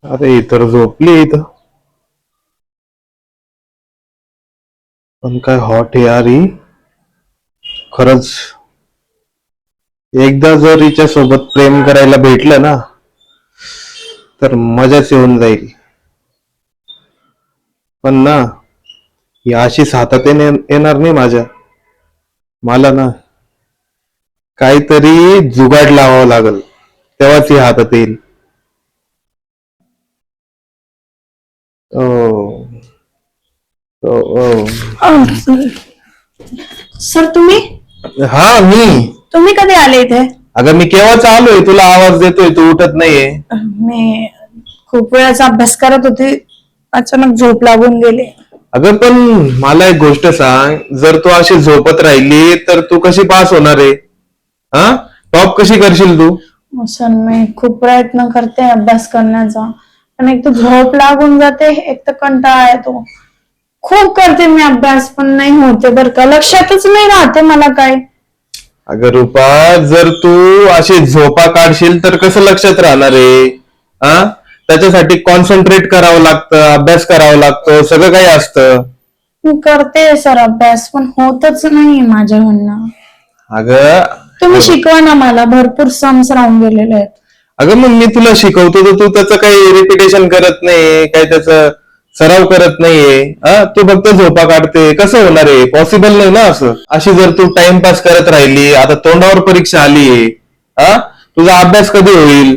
अरे तर झोपली इथं. पण काय हॉट यार ही. खरंच एकदा जर हिच्या सोबत प्रेम करायला भेटलं ना तर मजाच येऊन जाईल. पण ना ही अशी सातत्याने येणार नाही माझ्या. मला ना काहीतरी जुगाड लावावं लागल, तेव्हाच ही हातात येईल. ओ, ओ, ओ. सर तुम्ही हा मी. तुम्ही कधी आले इथे? अगं मी केव्हाच आलोय, तुला आवाज देतोय, तू उठत नाहीये. मी खूप वेळाचा अभ्यास करत होते, अचानक झोप लागून गेले. अगं पण मला एक गोष्ट सांग, जर तू अशी झोपत राहिली तर तू कशी पास होणार आहे? हा, टॉप कशी करशील तू? सर मी खूप प्रयत्न करते अभ्यास करण्याचा, पण एक तर झोप लागून जाते, एक तर कंटाळा येतो. खूप करते मी अभ्यास, पण नाही होते बरं का, लक्षातच नाही राहते मला काय. अगं रुपा, जर तू अशी झोपा काढशील तर कसं लक्षात राहणार आहे? हा, त्याच्यासाठी कॉन्सन्ट्रेट करावं लागतं, अभ्यास करावा लागतो, सगळं काही असतं. मी करते सर अभ्यास, पण होतच नाही माझ्याकडनं. अगं तुम्ही शिकवा ना मला, भरपूर सम्स राहून गेलेले आहेत. अगं मग मी तुला शिकवतो तर तू त्याचं काही रिपिटेशन करत नाही, काही त्याचं सराव करत नाहीये. तू फक्त झोपा काढते, कसं होणार आहे? पॉसिबल नाही ना असं. अशी जर तू टाइमपास करत राहिली, आता तोंडावर परीक्षा आलीये, तुझा अभ्यास कधी होईल?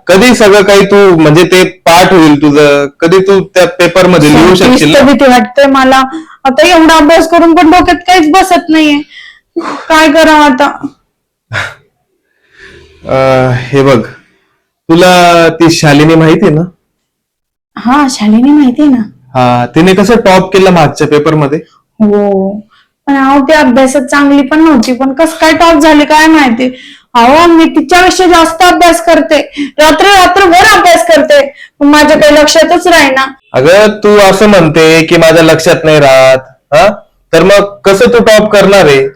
कधी सगळं काही तू म्हणजे ते पाठ होईल तुझं? कधी तू त्या पेपर मध्ये लिहू शकशील तीच तर ना? भीती वाटते मला. आता एवढा अभ्यास करून पण डोक्यात काहीच बसत नाहीये. काय करावं आता? हे बघ, तुला ती शालिनी माहिती आहे ना? हा, शालिनी माहितीये ना. हा, तिने कसं टॉप केलं मागच्या पेपर मध्ये? हो, पण अहो ती अभ्यासात चांगली पण नव्हती, पण कस काय टॉप झाली काय माहिती. अहो मी तिच्यापेक्षा जास्त अभ्यास करते, रात्र रात्रभर अभ्यास करते, पण माझ्या काही लक्षातच राहीना. अगं तू असं म्हणते की माझ्या लक्षात नाही राहत, हा, तर मग कसं तू टॉप करणार आहे?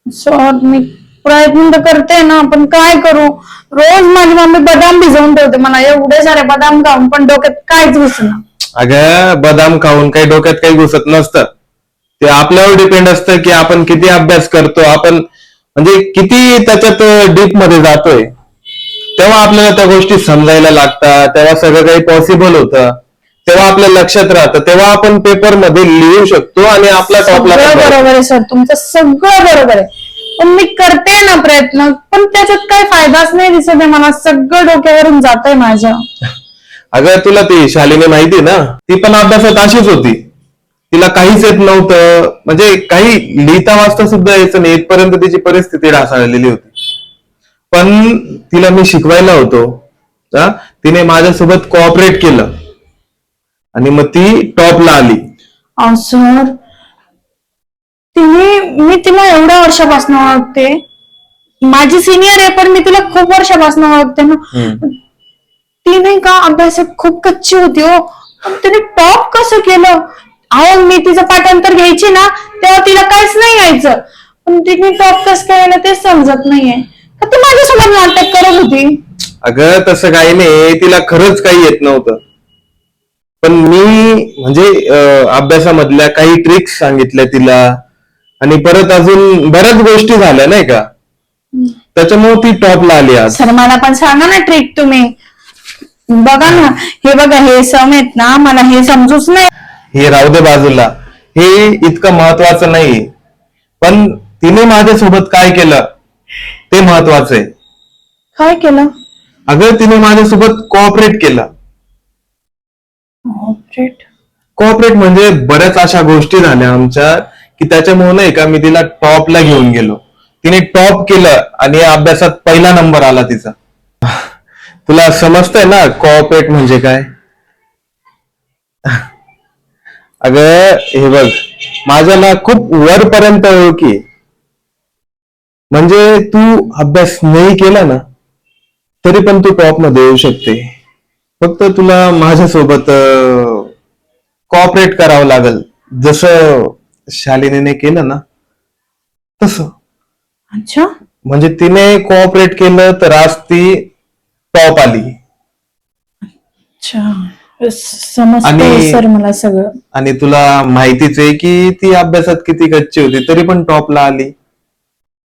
सर मी प्रयत्न तर करते ना, पण काय करू. रोज माझी मम्मी बदाम भिजवून ठेवते, मला एवढे सारे बदाम खाऊन पण डोक्यात काहीच घुसना. अगं बदाम खाऊन काही डोक्यात काही घुसत नसतं. ते आपल्यावर डिपेंड असतं की आपण किती अभ्यास करतो, आपण म्हणजे किती त्याच्यात डीप मध्ये जातोय. तेव्हा आपल्याला त्या गोष्टी समजायला लागतात, तेव्हा सगळं काही पॉसिबल होतं, तेव्हा आपल्या लक्षात राहतं, तेव्हा आपण पेपर मध्ये लिहू शकतो आणि आपला टॉपला सगळं बरोबर आहे सर, तुमचं सगळं बरोबर आहे, पण मी करते ना प्रयत्न, पण त्याच्यात काही फायदाच नाही दिसत आहे मला. सगळं डोक्यावरून जात आहे माझ्या. अगं तुला ती शालिनी माहिती ना, ती पण अभ्यासात अशीच होती. तिला काहीच येत नव्हतं, म्हणजे काही लिहिता वाचता सुद्धा यायचं नाही, इथपर्यंत तिची परिस्थिती ढासळलेली होती. पण तिला मी शिकवायला होतो, तिने माझ्यासोबत कोऑपरेट केलं आणि मग ती टॉपला आली. सर मी तिला एवढ्या वर्षापासून ओळखते, माझी सिनियर आहे, पण मी तिला खूप वर्षापासून ओळखते ना. ती नाही का अभ्यासात खूप कच्ची होती हो, पण तिने टॉप कसं केलं. अहो मी तिचं पाठांतर घ्यायची ना, तेव्हा तिला काहीच नाही यायचं, पण तिने टॉप कसं केलं तेच समजत नाहीये. का ती माझ्यासोबत नाटक करत होती? अगं तसं काही नाही, तिला खरंच काही येत नव्हतं. पण मी म्हणजे अभ्यासामधल्या काही ट्रिक्स सांगितल्या तिला, आणि परत अजून बऱ्याच गोष्टी झाल्या नाही का, त्याच्यामुळे ती टॉपला आली आज. सर मला पण सांगा ना ट्रिक तुम्ही. बघा ना, हे बघा हे सम आहेत ना, मला हे समजूच नाही. हे राहू दे बाजूला, हे इतकं महत्वाचं नाही. पण तिने माझ्यासोबत काय केलं ते महत्वाचं आहे. काय केलं? अगं तिने माझ्यासोबत कोऑपरेट केलं. ऑपरेट? कोऑपरेट म्हणजे बऱ्याच अशा गोष्टी झाल्या आमच्या की त्याच्यामुळे नाही का मी तिला टॉपला घेऊन गेलो. तिने टॉप केलं आणि अभ्यासात पहिला नंबर आला तिचा. तुला समजतंय ना कोऑपरेट म्हणजे काय? अगं हे बघ, माझ्या ना खूप वरपर्यंत ओळखी, म्हणजे तू अभ्यास नाही केला ना तरी पण तू टॉप मध्ये येऊ शकते. फक्त तुला माझ्यासोबत कॉपरेट करावं लागेल, जसं शालिनीने केलं ना तसं. अच्छा, म्हणजे तिने कोऑपरेट केलं तर आज ती टॉप आली. अच्छा समजतंय आणि- सर मला सगळं. आणि तुला माहितीच आहे की ती अभ्यासात किती कच्ची होती तरी पण टॉपला आली.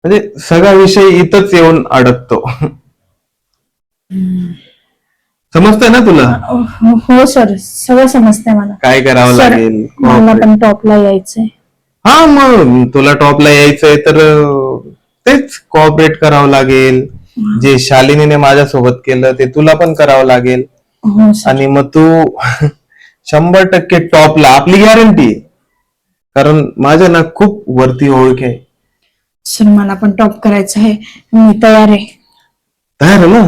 म्हणजे सगळा विषय इथंच येऊन अडकतो. समजतंय ना तुला हो सर सगळं समजतंय मला. काय करावं सर लागेल? मला पण टॉपला यायचंय. हा मग तुला टॉपला यायचंय तर तेच कोऑपरेट करावं लागेल. जे शालिनीने माझ्यासोबत केलं ते तुला पण करावं लागेल. हो सर. आणि मग तू 100% टॉपला, आपली गॅरंटी. कारण माझ्या ना खूप वरती ओळख आहे. सर मला पण टॉप करायचं आहे, मी तयार आहे. तयार आहे ना?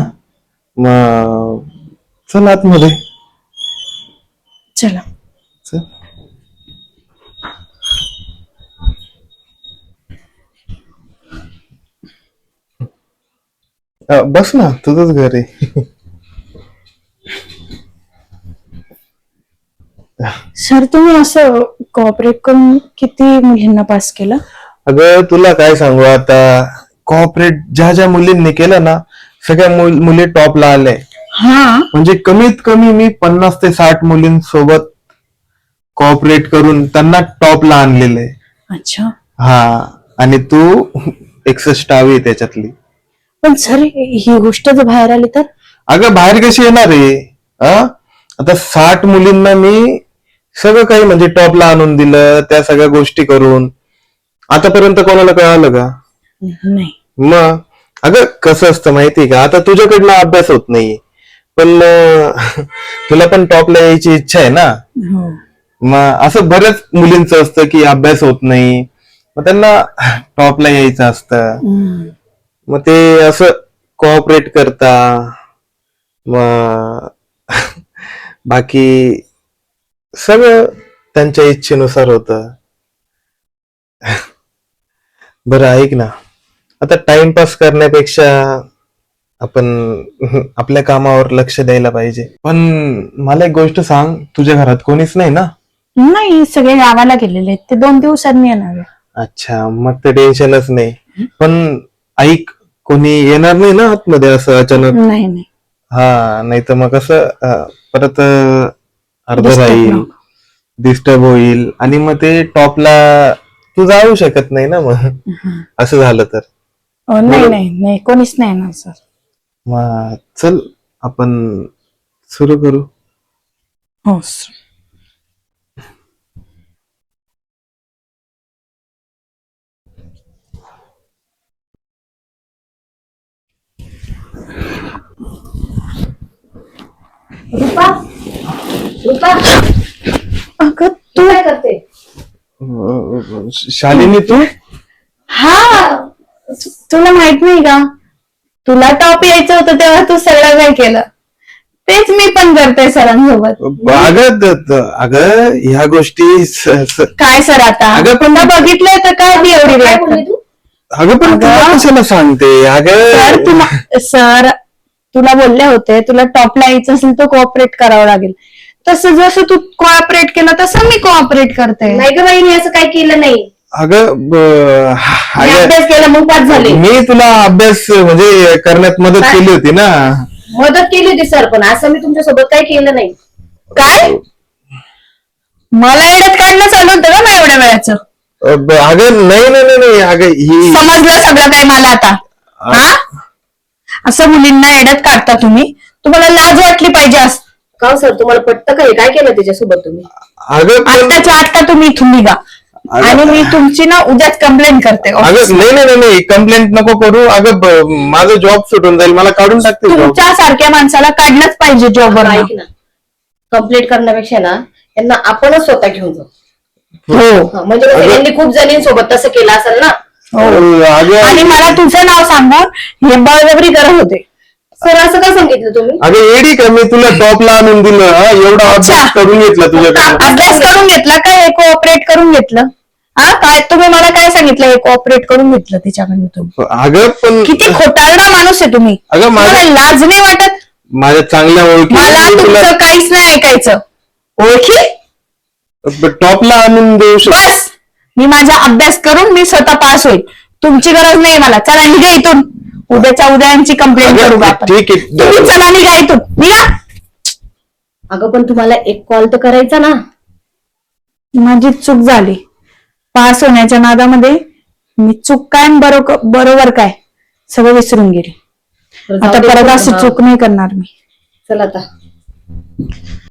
मग चल आतमध्ये. चला. चल. बस ना, तुझंच घर आहे. सर तुम्ही असं कॉपरेट करून किती मुलींना पास केलं? अगं तुला काय सांगू आता, कॉपरेट ज्या ज्या मुलींनी केलं ना, सगळ्या मुली टॉपला आल्या. हा म्हणजे कमीत कमी मी 50 ते 60 मुलींसोबत कॉपरेट करून त्यांना टॉपला आणलेलं आहे. अच्छा. हा, आणि तू 61वी त्याच्यातली. पण सर ही गोष्ट जर बाहेर आली तर? अगं बाहेर कशी येणार आहे? आता 60 मुलींना मी सगळं काही म्हणजे टॉपला आणून दिलं, त्या सगळ्या गोष्टी करून. आतापर्यंत कोणाला कळालं का? नाही. मग अगं कसं असतं माहितीये का, आता तुझ्याकडनं अभ्यास होत नाही, पण तुला पण टॉपला यायची इच्छा आहे ना. हो. मग असं बऱ्याच मुलींचं असतं की अभ्यास होत नाही, मग त्यांना टॉपला यायचं असतं. मग ते असं कोऑपरेट करता. मग बाकी सगळं त्यांच्या इच्छेनुसार होतं. बरं ऐक ना, आता टाइमपास करण्यापेक्षा आपण आपल्या कामावर लक्ष द्यायला पाहिजे. पण मला एक गोष्ट सांग, तुझ्या घरात कोणीच नाही ना? नाही, सगळे गावाला गेलेले आहेत, ते 2 दिवसांनी येणार आहे. अच्छा, मग तर टेन्शनच नाही. पण ऐक, कोणी येणार नाही ना आतमध्ये असं अचानक? नाही नाही. हा, नाही तर मग कसं परत अर्ध Disturb राहील, नको. डिस्टर्ब होईल, आणि मग ते टॉपला तू जाऊ शकत नाही ना मग असं झालं तर. नाही नाही नाही, कोणीच नाही येणार सर. मग चल आपण सुरू करू. हो सर. रुपा रुपा अगं तू काय करते? शालिनी तू? हा, तुला माहित नाही का, तुला टॉप यायचं होतं तेव्हा तू सगळं काय केलं, तेच मी पण करते सरांसोबत. अगं ह्या गोष्टी काय सर आता अगं पण- बघितलंय तर काय ती एवढी काय react बोलली करते? तू? अगं पण तुला अगं- कशाला सांगते? सर तुला बोलले होते, तुला टॉपला यायचं असेल तर कोऑपरेट करावं लागेल. तसं जसं तू कोऑपरेट केलं तसं मी कोऑपरेट करते. नाही ग बाई, मी असं काय केलं नाही. अगं मी अभ्यास केला मग पास झाले. मी तुला अभ्यास म्हणजे करण्यात मदत काय? केली होती ना. मदत केली होती सर, पण असं मी तुमच्या सोबत काय केलं नाही. काय मला येड्यात काढणं चालू होतं का मग एवढ्या वेळाचं? अगं नाही नाही नाही नाही, अगं ही समजलं सगळं काही मला आता. हा, असं मुलींना येड्यात काढता तुम्ही, तुम्हाला लाज वाटली पाहिजे. का हो सर, तुम्हाला पटतं का हे? काय केलं त्याच्यासोबत तुम्ही? अगं पण- आत्ताच्या आत्ता तुम्ही इथून निघा, आणि मी तुमची ना उद्याच कंप्लेंट करते. अगं नाही नाही नाही कंप्लेंट नको करू. अगं माझं जॉब सुटून जाईल, मला काढून टाकतील जॉब. तुमच्या सारख्या माणसाला काढलंच पाहिजे जॉबवर. ऐक ना, कंप्लेंट करण्यापेक्षा ना यांना आपणच स्वतः घेऊन जाऊ. हो. म्हणजे कसं, यांनी खूप जणींसोबत तसं केलं असेल ना. अगं आणि मला तुझं नाव सांगून हे बळजबरी करत होते. सर असं का सांगितलं तुम्ही? अगं येडी का, मी तुला टॉपला आणून दिलं, एवढा अभ्यास करून घेतला तुझ्याकडनं. अभ्यास करून घेतला का हे कोऑपरेट करून घेतलं? हा, काय तुम्ही मला काय सांगितलं? हे कोऑपरेट करून घेतलं तिच्याकडनं तुम्ही? अगं पण किती खोटारडा माणूस आहे तुम्ही. अगं तुम्हाला लाज नाही वाटत? माझ्या चांगल्या ओळखी मला मी तुला तुमचं काहीच नाही ऐकायचं. ओळखी टॉपला आणून देऊ शकतो. बस, मी माझा अभ्यास करून मी स्वतः पास होईल, तुमची गरज नाही मला. चला निघा इथून, उद्याच्या उद्या यांची कंप्लेंट अगं, करू का आपण? ठीक आहे. तुम्ही चला निघा इथून, निघा. अगं पण तुम्हाला एक कॉल तर करायचा ना. माझी चूक झाली. पास होण्याच्या नादामध्ये मी चूक काय आणि बरोबर काय सगळं विसरून गेले. तर जाऊ आता दे. परत अशी हा. चूक नाही करणार मी. चल आता.